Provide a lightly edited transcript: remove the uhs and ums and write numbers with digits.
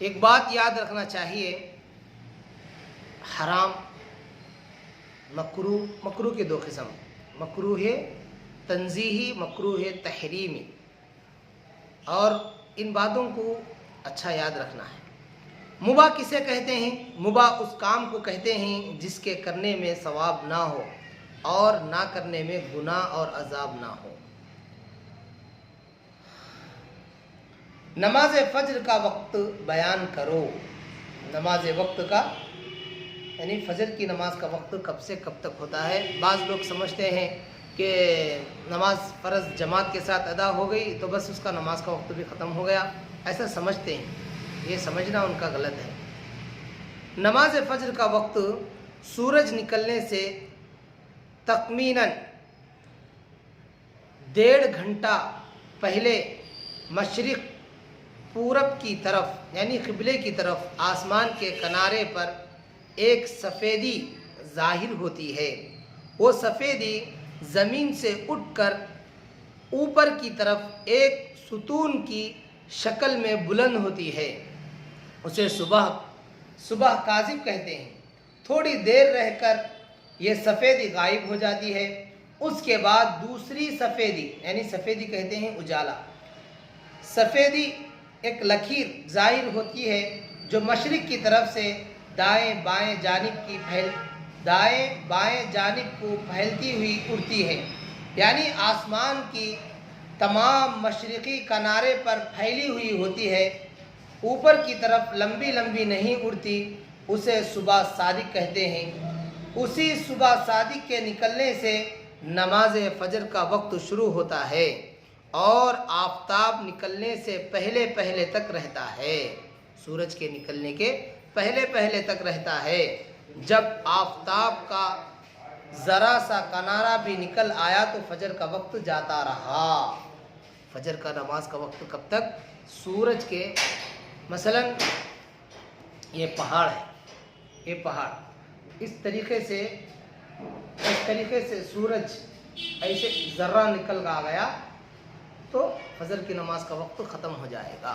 एक बात याद रखना चाहिए, हराम मकरूह के दो किस्म, मकरूह तंजीही, मकरूह तहरीमी। और इन बातों को अच्छा याद रखना है। मुबा किसे कहते हैं? मुबा उस काम को कहते हैं जिसके करने में सवाब ना हो और ना करने में गुनाह और अजाब ना हो। नमाज फज्र का वक्त बयान करो। नमाज वक्त का यानी फजर की नमाज का वक्त कब से कब तक होता है। बाज़ लोग समझते हैं कि नमाज फ़र्ज़ जमात के साथ अदा हो गई तो बस उसका नमाज का वक्त भी ख़त्म हो गया, ऐसा समझते हैं। ये समझना उनका गलत है। नमाज फज्र का वक्त सूरज निकलने से तकमीनन 1.5 घंटा पहले मशरिक़ पूरब की तरफ यानी क़िबले की तरफ आसमान के किनारे पर एक सफ़ेदी ज़ाहिर होती है। वो सफ़ेदी ज़मीन से उठकर ऊपर की तरफ एक सुतून की शक्ल में बुलंद होती है। उसे सुबह काज़िब कहते हैं। थोड़ी देर रहकर ये सफ़ेदी गायब हो जाती है। उसके बाद दूसरी सफ़ेदी यानी सफ़ेदी कहते हैं उजाला, सफ़ेदी एक लकीर ज़ाहिर होती है जो मशरिक़ की तरफ से दाएं बाएं जानिब को फैलती हुई उड़ती है। यानी आसमान की तमाम मशरिक़ी किनारे पर फैली हुई होती है, ऊपर की तरफ लंबी लंबी नहीं उड़ती। उसे सुबह सादिक कहते हैं। उसी सुबह सादिक के निकलने से नमाज फजर का वक्त शुरू होता है और आफताब निकलने से पहले पहले तक रहता है। सूरज के निकलने के पहले पहले तक रहता है। जब आफताब का ज़रा सा किनारा भी निकल आया तो फजर का वक्त जाता रहा। फजर का नमाज का वक्त कब तक? सूरज के मसलन ये पहाड़ है, ये पहाड़ इस तरीके से सूरज ऐसे ज़र्रा निकल आ गया तो फजर की नमाज का वक्त ख़त्म हो जाएगा।